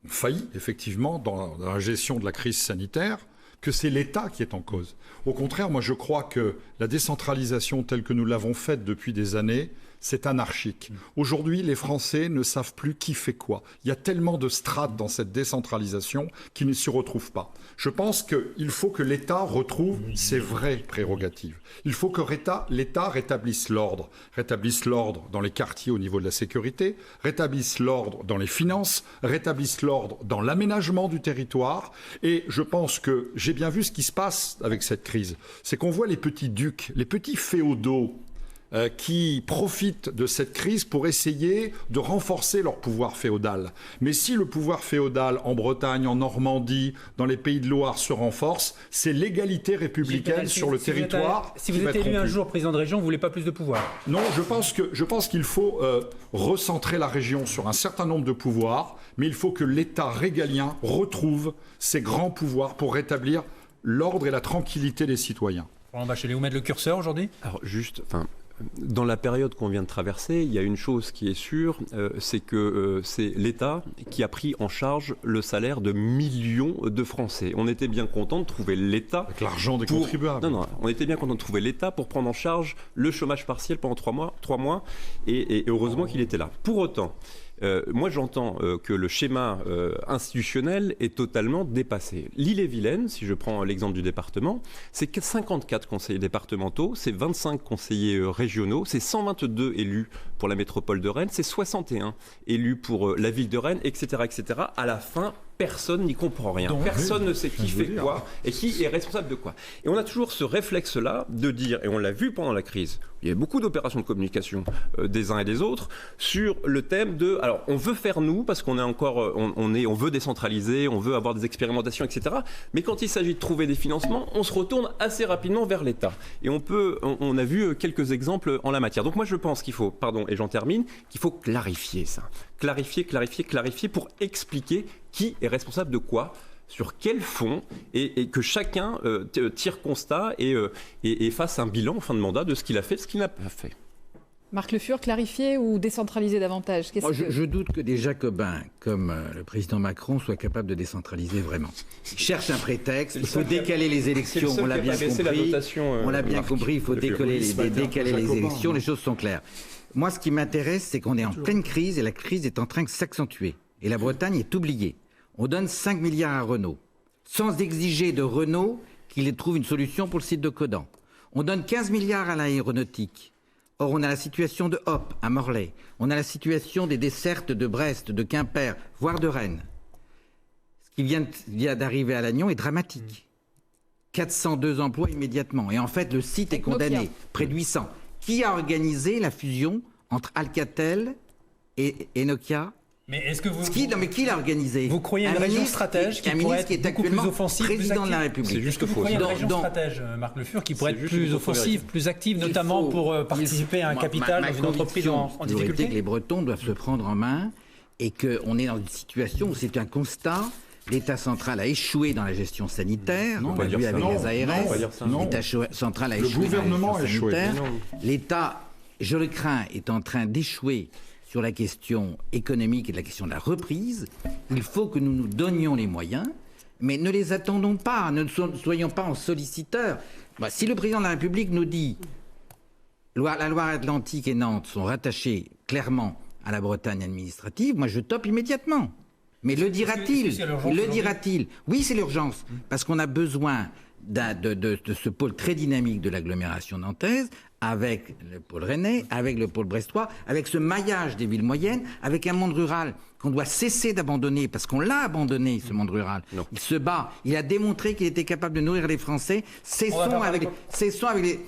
ont failli, effectivement, dans la gestion de la crise sanitaire, que c'est l'État qui est en cause. Au contraire, moi, je crois que la décentralisation telle que nous l'avons faite depuis des années c'est anarchique. Aujourd'hui, les Français ne savent plus qui fait quoi. Il y a tellement de strates dans cette décentralisation qui ne s'y retrouvent pas. Je pense qu'il faut que l'État retrouve ses vraies prérogatives. Il faut que l'État rétablisse l'ordre. Rétablisse l'ordre dans les quartiers au niveau de la sécurité, rétablisse l'ordre dans les finances, rétablisse l'ordre dans l'aménagement du territoire. Et je pense que j'ai bien vu ce qui se passe avec cette crise. C'est qu'on voit les petits ducs, les petits féodaux qui profitent de cette crise pour essayer de renforcer leur pouvoir féodal. Mais si le pouvoir féodal en Bretagne, en Normandie, dans les Pays de Loire se renforce, c'est l'égalité républicaine sur le territoire. Si vous êtes élu un jour président de région, vous ne voulez pas plus de pouvoir? Non, je pense qu'il faut recentrer la région sur un certain nombre de pouvoirs, mais il faut que l'État régalien retrouve ses grands pouvoirs pour rétablir l'ordre et la tranquillité des citoyens. Laurent Bachelet, où mettre le curseur aujourd'hui? Alors juste, dans la période qu'on vient de traverser, il y a une chose qui est sûre, c'est que c'est l'État qui a pris en charge le salaire de millions de Français. On était bien content de trouver l'État... Avec l'argent des contribuables. Non, on était bien content de trouver l'État pour prendre en charge le chômage partiel pendant 3 mois, et heureusement qu'il était là. Pour autant... moi, j'entends que le schéma institutionnel est totalement dépassé. L'Ille-et-Vilaine, si je prends l'exemple du département, c'est 54 conseillers départementaux, c'est 25 conseillers régionaux, c'est 122 élus pour la métropole de Rennes, c'est 61 élus pour la ville de Rennes, etc., etc. À la fin, personne n'y comprend rien. Donc, personne ne sait qui fait quoi et qui est responsable de quoi. Et on a toujours ce réflexe-là de dire, et on l'a vu pendant la crise, il y a beaucoup d'opérations de communication des uns et des autres sur le thème de, alors on veut faire nous parce qu'on est encore, on veut décentraliser, on veut avoir des expérimentations, etc. Mais quand il s'agit de trouver des financements, on se retourne assez rapidement vers l'État. Et on a vu quelques exemples en la matière. Donc moi je pense qu'il faut, et j'en termine, qu'il faut clarifier ça. Clarifier pour expliquer qui est responsable de quoi, sur quel fond, et que chacun tire constat et fasse un bilan en fin de mandat de ce qu'il a fait, de ce qu'il n'a pas fait. Marc Le Fur, clarifier ou décentraliser davantage? Je doute que des Jacobins, comme le président Macron, soient capables de décentraliser vraiment. Ils cherchent un prétexte, il faut décaler les élections, on l'a bien compris, il faut décaler les élections, les choses sont claires. Moi, ce qui m'intéresse, c'est qu'on est en pleine crise et la crise est en train de s'accentuer. Et la Bretagne est oubliée. On donne 5 milliards à Renault, sans exiger de Renault qu'il trouve une solution pour le site de Codan. On donne 15 milliards à l'aéronautique. Or, on a la situation de Hop, à Morlaix. On a la situation des dessertes de Brest, de Quimper, voire de Rennes. Ce qui vient d'arriver à Lannion est dramatique. 402 emplois immédiatement. Et en fait, le site est condamné, près de 800. Qui a organisé la fusion entre Alcatel et Nokia? Mais est-ce que qui l'a organisé? Vous croyez une région stratège qui pourrait être beaucoup plus offensive, président de la République? C'est juste faux. Vous croyez une région stratège, Marc Le Fur, qui pourrait être plus offensive, plus active, notamment pour participer à un capital dans une entreprise en difficulté? Que les Bretons doivent se prendre en main et qu'on est dans une situation où c'est un constat. L'État central a échoué dans la gestion sanitaire, on l'a vu avec les ARS. L'État central a échoué dans la gestion sanitaire. L'État, je le crains, est en train d'échouer sur la question économique et de la question de la reprise. Il faut que nous nous donnions les moyens, mais ne les attendons pas, ne soyons pas en solliciteurs. Si le président de la République nous dit la Loire-Atlantique et Nantes sont rattachés clairement à la Bretagne administrative, moi je tope immédiatement. Mais le dira-t-il? Oui, c'est l'urgence, parce qu'on a besoin de ce pôle très dynamique de l'agglomération nantaise, avec le pôle rennais, avec le pôle brestois, avec ce maillage des villes moyennes, avec un monde rural qu'on doit cesser d'abandonner, parce qu'on l'a abandonné, ce monde rural. Non. Il se bat, il a démontré qu'il était capable de nourrir les Français. Cessons avec les...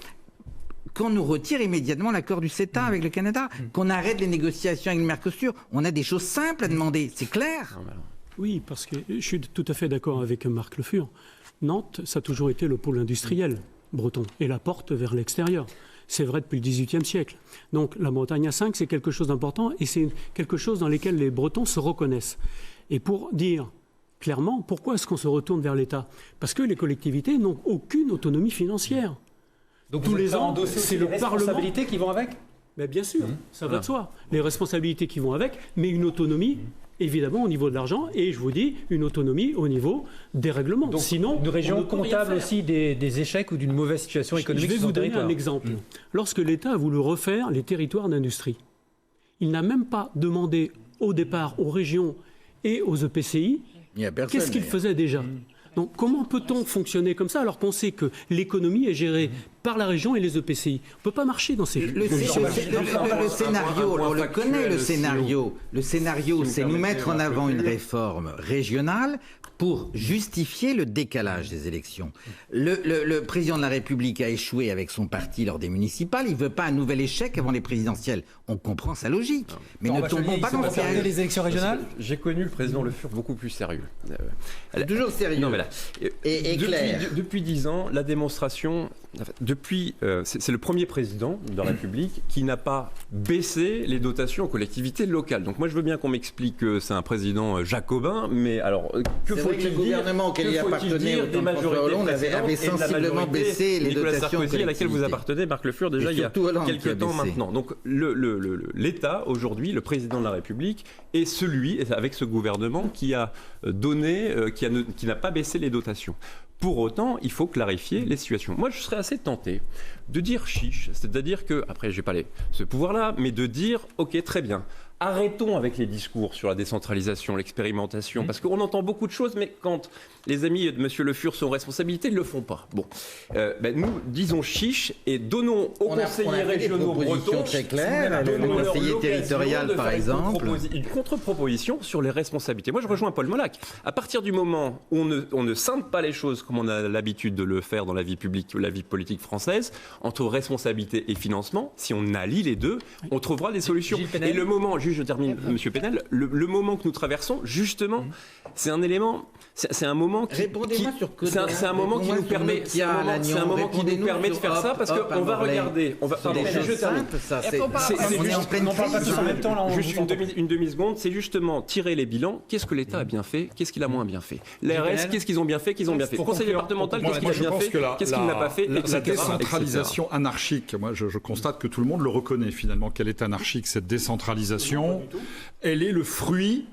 Qu'on nous retire immédiatement l'accord du CETA avec le Canada, qu'on arrête les négociations avec le Mercosur. On a des choses simples à demander, c'est clair. Oui, parce que je suis tout à fait d'accord avec Marc Le Fur. Nantes, ça a toujours été le pôle industriel breton et la porte vers l'extérieur. C'est vrai depuis le XVIIIe siècle. Donc la Bretagne à 5, c'est quelque chose d'important et c'est quelque chose dans lequel les Bretons se reconnaissent. Et pour dire clairement, pourquoi est-ce qu'on se retourne vers l'État? Parce que les collectivités n'ont aucune autonomie financière. Donc tous les ans, c'est les responsabilités qui vont avec? Mais bien sûr, ça va de soi. Les responsabilités qui vont avec, mais une autonomie évidemment au niveau de l'argent, et je vous dis une autonomie au niveau des règlements. Donc, sinon, une région comptable aussi des échecs ou d'une mauvaise situation économique. Je vais sur vous son donner territoire. un exemple. Lorsque l'État a voulu refaire les territoires d'industrie, il n'a même pas demandé au départ aux régions et aux EPCI qu'est-ce qu'ils faisaient déjà. Donc comment peut-on fonctionner comme ça alors qu'on sait que l'économie est gérée par la région et les EPCI? On ne peut pas marcher dans ces... Le scénario, on le connaît, le scénario. Le scénario, c'est nous mettre en avant une réforme régionale pour justifier le décalage des élections. Le président de la République a échoué avec son parti lors des municipales. Il ne veut pas un nouvel échec avant les présidentielles. On comprend sa logique. Mais ne tombons pas dans le piège. Les élections régionales. J'ai connu le président Le Fur beaucoup plus sérieux. Toujours sérieux. Non, mais là, et clair. Depuis 10 ans, la démonstration... c'est le premier président de la République qui n'a pas baissé les dotations aux collectivités locales. Donc moi, je veux bien qu'on m'explique que c'est un président jacobin, mais alors, que faut-il dire? Le gouvernement auquel il appartenait au temps de François Hollande avait sensiblement baissé les Nicolas dotations aux Sarkozy, à laquelle vous appartenez, Marc Le Fur, déjà il y a quelques temps maintenant. Donc l'État, aujourd'hui, le président de la République, est celui, avec ce gouvernement, qui a donné, qui n'a pas baissé les dotations. Pour autant, il faut clarifier les situations. Moi, je serais assez tenté de dire chiche, c'est-à-dire que, après, je n'ai pas ce pouvoir-là, mais de dire, ok, très bien, arrêtons avec les discours sur la décentralisation, l'expérimentation, parce qu'on entend beaucoup de choses, mais quand les amis de M. Le Fur sont en responsabilité, ils ne le font pas. Bon, nous disons chiche et donnons aux conseillers régionaux bretons très claires, le conseiller territorial par exemple, une contre-proposition sur les responsabilités. Moi, je rejoins Paul Molac. À partir du moment où on ne scinde pas les choses comme on a l'habitude de le faire dans la vie publique, la vie politique française, entre responsabilité et financement, si on allie les deux, on trouvera des solutions. Et le moment, je termine, Monsieur Penel, le moment que nous traversons, justement, c'est un élément, c'est un moment qui nous permet, c'est un moment qui nous permet de faire ça, parce qu'on va regarder, juste une demi-seconde, c'est justement tirer les bilans, qu'est-ce que l'État a bien fait, qu'est-ce qu'il a moins bien fait. L'ARS, qu'est-ce qu'ils ont bien fait, Conseil départemental, qu'est-ce qu'il a bien fait, qu'est-ce qu'il n'a pas fait, etc. La décentralisation anarchique, moi je constate que tout le monde le reconnaît finalement, qu'elle est anarchique, cette décentralisation. Elle est le fruit,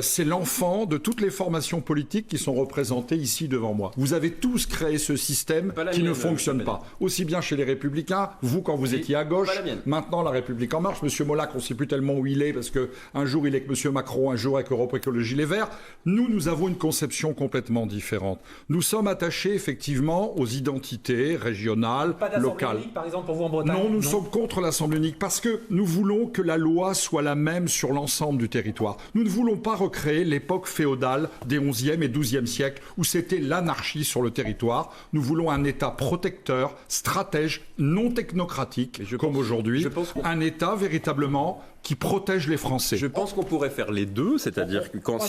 c'est l'enfant de toutes les formations politiques qui sont représentées ici devant moi. Vous avez tous créé ce système qui ne fonctionne pas. Aussi bien chez les Républicains, vous quand vous étiez à gauche, maintenant la République en marche. Monsieur Molac, on ne sait plus tellement où il est parce qu'un jour il est avec Monsieur Macron, un jour avec Europe Écologie Les Verts. Nous avons une conception complètement différente. Nous sommes attachés effectivement aux identités régionales, locales. Unique, par exemple, pour vous en Bretagne. Non, nous sommes contre l'Assemblée unique parce que nous voulons que la loi soit la même sur l'ensemble du territoire. Nous ne voulons pas recréer l'époque féodale des 11e et 12e siècles où c'était l'anarchie sur le territoire. Nous voulons un État protecteur, stratège, non technocratique, comme aujourd'hui. Un État véritablement qui protège les Français. Je pense qu'on pourrait faire les deux, c'est-à-dire que quand... On va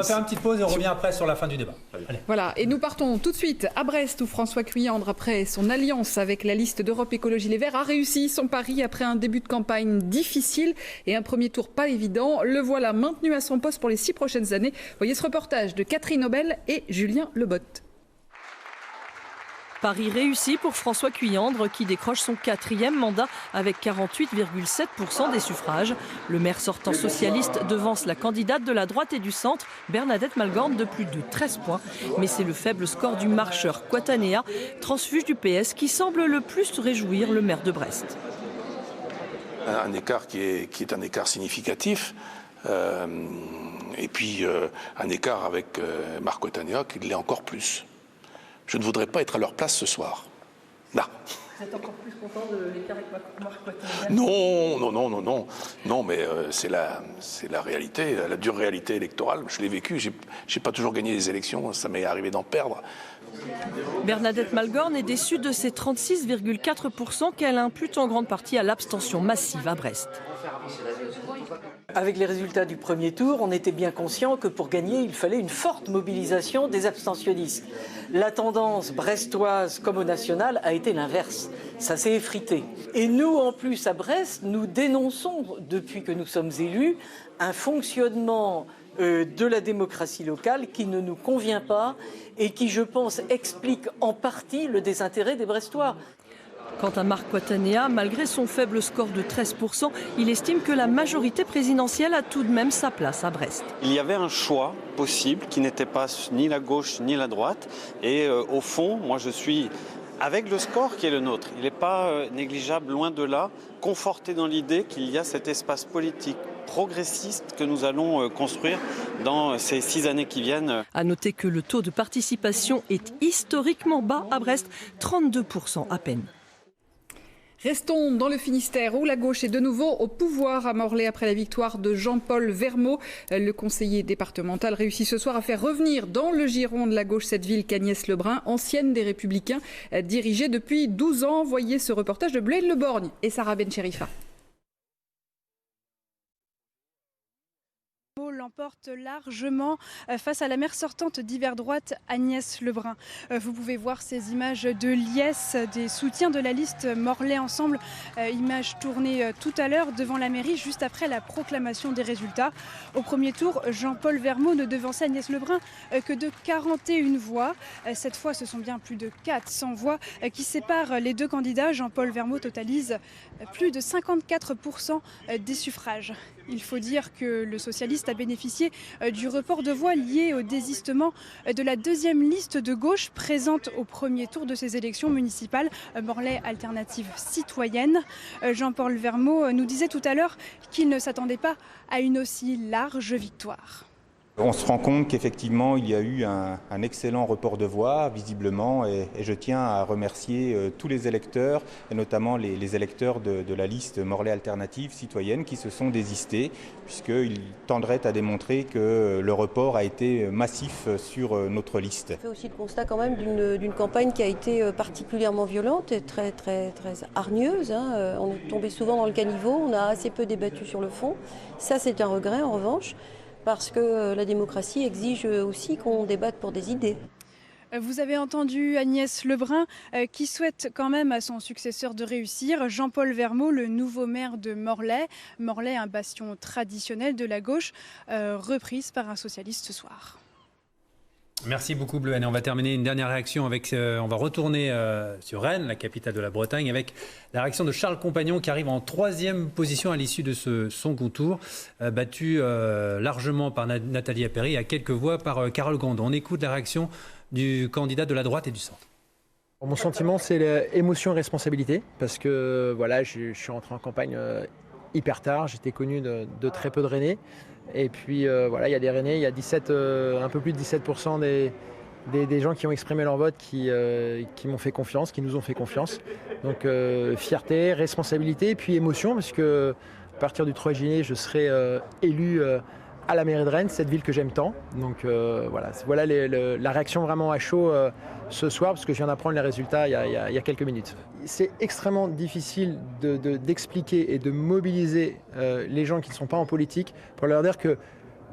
faire une petite pause et on revient après sur la fin du débat. Allez. Voilà, et nous partons tout de suite à Brest où François Cuyandre, après son alliance avec la liste d'Europe Écologie Les Verts, a réussi son pari après un début de campagne difficile et un premier tour pas évident. Le voilà maintenu à son poste pour les 6 prochaines années. Voyez ce reportage de Catherine Aubel et Julien Lebotte. Pari réussi pour François Cuyandre qui décroche son 4e mandat avec 48,7% des suffrages. Le maire sortant socialiste devance la candidate de la droite et du centre, Bernadette Malgorn, de plus de 13 points. Mais c'est le faible score du marcheur Quatanea, transfuge du PS, qui semble le plus réjouir le maire de Brest. Un écart qui est un écart significatif. Et puis un écart avec Marc Quatanea qui l'est encore plus. Je ne voudrais pas être à leur place ce soir. Non. Vous êtes encore plus content de l'écart avec Marc Quatanea ? Non, mais c'est la réalité, la dure réalité électorale. Je l'ai vécu, j'ai pas toujours gagné les élections, ça m'est arrivé d'en perdre. Bernadette Malgorn est déçue de ces 36,4% qu'elle impute en grande partie à l'abstention massive à Brest. Avec les résultats du premier tour, on était bien conscient que pour gagner, il fallait une forte mobilisation des abstentionnistes. La tendance brestoise comme au national a été l'inverse. Ça s'est effrité. Et nous, en plus, à Brest, nous dénonçons, depuis que nous sommes élus, un fonctionnement de la démocratie locale qui ne nous convient pas et qui, je pense, explique en partie le désintérêt des Brestois. Quant à Marc Coatanea, malgré son faible score de 13%, il estime que la majorité présidentielle a tout de même sa place à Brest. Il y avait un choix possible qui n'était pas ni la gauche ni la droite. Et au fond, moi je suis avec le score qui est le nôtre. Il n'est pas négligeable, loin de là, conforté dans l'idée qu'il y a cet espace politique progressiste que nous allons construire dans ces 6 années qui viennent. À noter que le taux de participation est historiquement bas à Brest, 32% à peine. Restons dans le Finistère où la gauche est de nouveau au pouvoir à Morlaix après la victoire de Jean-Paul Vermaux. Le conseiller départemental réussit ce soir à faire revenir dans le giron de la gauche cette ville qu'Agnès Lebrun, ancienne des Républicains, dirigeait depuis 12 ans. Voyez ce reportage de Blaise Le Borgne et Sarah Bencherifa. L'emporte largement face à la maire sortante d'hiver droite Agnès Lebrun. Vous pouvez voir ces images de liesse, des soutiens de la liste Morlaix Ensemble, images tournées tout à l'heure devant la mairie juste après la proclamation des résultats. Au premier tour, Jean-Paul Vermaux ne devançait Agnès Lebrun que de 41 voix. Cette fois, ce sont bien plus de 400 voix qui séparent les deux candidats. Jean-Paul Vermaux totalise plus de 54% des suffrages. Il faut dire que le socialiste a bénéficié du report de voix lié au désistement de la deuxième liste de gauche présente au premier tour de ces élections municipales, Morlaix Alternative Citoyenne. Jean-Paul Vermaux nous disait tout à l'heure qu'il ne s'attendait pas à une aussi large victoire. On se rend compte qu'effectivement il y a eu un excellent report de voix visiblement et je tiens à remercier tous les électeurs et notamment les électeurs de la liste Morlaix Alternative Citoyenne qui se sont désistés puisqu'ils tendraient à démontrer que le report a été massif sur notre liste. On fait aussi le constat quand même d'une campagne qui a été particulièrement violente et très hargneuse. On est tombé souvent dans le caniveau, on a assez peu débattu sur le fond. Ça c'est un regret en revanche. Parce que la démocratie exige aussi qu'on débatte pour des idées. Vous avez entendu Agnès Lebrun qui souhaite quand même à son successeur de réussir, Jean-Paul Vermaux, le nouveau maire de Morlaix. Morlaix, un bastion traditionnel de la gauche, reprise par un socialiste ce soir. Merci beaucoup Bleuhen. Et on va terminer une dernière réaction avec, on va retourner sur Rennes, la capitale de la Bretagne, avec la réaction de Charles Compagnon qui arrive en 3e position à l'issue de ce second tour, battu largement par Nathalie Appéry et à quelques voix par Carole Grandon. On écoute la réaction du candidat de la droite et du centre. Mon sentiment, c'est l'émotion et responsabilité, parce que voilà, je suis rentré en campagne hyper tard, j'étais connu de très peu de Rennais. Et puis voilà, il y a des Rennais, il y a un peu plus de 17% des gens qui ont exprimé leur vote qui m'ont fait confiance, qui nous ont fait confiance. Donc fierté, responsabilité et puis émotion, parce que à partir du 3 juillet, je serai élu à la mairie de Rennes, cette ville que j'aime tant. Donc voilà la réaction vraiment à chaud ce soir, parce que je viens d'apprendre les résultats il y a quelques minutes. C'est extrêmement difficile d'expliquer et de mobiliser les gens qui ne sont pas en politique pour leur dire que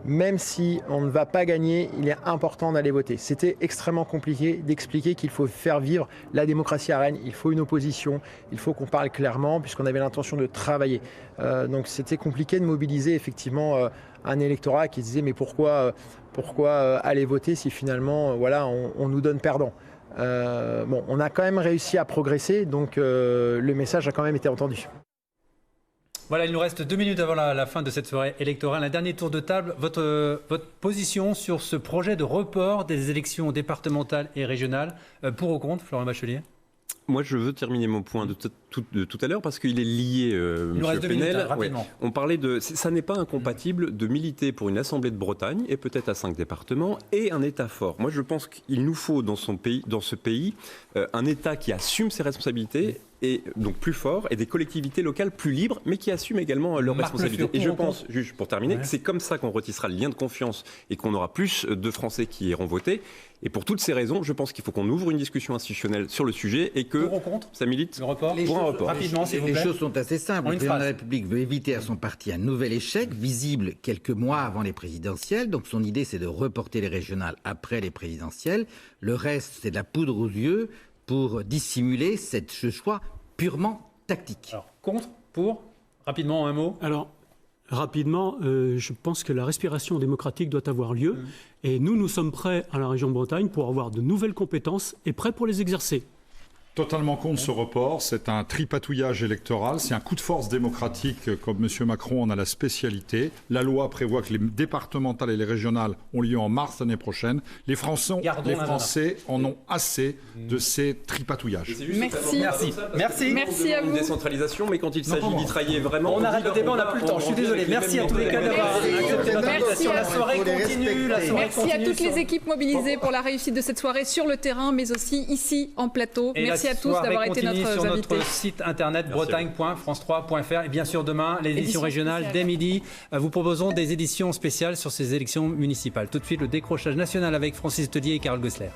même si on ne va pas gagner, il est important d'aller voter. C'était extrêmement compliqué d'expliquer qu'il faut faire vivre la démocratie à Rennes. Il faut une opposition, il faut qu'on parle clairement puisqu'on avait l'intention de travailler. Donc c'était compliqué de mobiliser effectivement un électorat qui disait mais pourquoi aller voter si finalement on nous donne perdant. On a quand même réussi à progresser, donc le message a quand même été entendu. Voilà, il nous reste 2 minutes avant la fin de cette soirée électorale. Un dernier tour de table. Votre position sur ce projet de report des élections départementales et régionales, pour ou contre, Florent Bachelier ? Moi, je veux terminer mon point de tout à l'heure parce qu'il est lié, M. Penel. Rapidement. On parlait ça n'est pas incompatible de militer pour une Assemblée de Bretagne et peut-être à 5 départements et un État fort. Moi, je pense qu'il nous faut dans ce pays, un État qui assume ses responsabilités et donc plus fort, et des collectivités locales plus libres, mais qui assument également leurs responsabilités. Et je pense, juste pour terminer, que c'est comme ça qu'on retissera le lien de confiance et qu'on aura plus de Français qui iront voter. Et pour toutes ces raisons, je pense qu'il faut qu'on ouvre une discussion institutionnelle sur le sujet et que ça milite pour un report. Rapidement, s'il vous plaît. Les choses sont assez simples. Le président de la République veut éviter à son parti un nouvel échec, visible quelques mois avant les présidentielles. Donc son idée, c'est de reporter les régionales après les présidentielles. Le reste, c'est de la poudre aux yeux pour dissimuler ce choix purement tactique. Alors, contre, pour, rapidement, un mot. Alors, rapidement, je pense que la respiration démocratique doit avoir lieu. Et nous sommes prêts à la région de Bretagne pour avoir de nouvelles compétences et prêts pour les exercer. Totalement contre ce report, c'est un tripatouillage électoral, c'est un coup de force démocratique comme M. Macron en a la spécialité. La loi prévoit que les départementales et les régionales ont lieu en mars l'année prochaine. Les Français en ont assez de ces tripatouillages. Merci. Merci à vous. Une décentralisation, mais quand il s'agit d'y travailler vraiment... On arrête le débat, on n'a plus le temps, je suis désolé. Merci à tous les cas d'avoir accepté notre invitation. La soirée continue. Merci à toutes les équipes mobilisées pour la réussite de cette soirée sur le terrain, mais aussi ici en plateau. Merci à tous d'avoir été notre sur invités. Notre site internet bretagne.france3.fr et bien sûr demain l'édition régionale dès midi. Vous proposons des éditions spéciales sur ces élections municipales. Tout de suite le décrochage national avec Francis Tellier et Karl Goessler.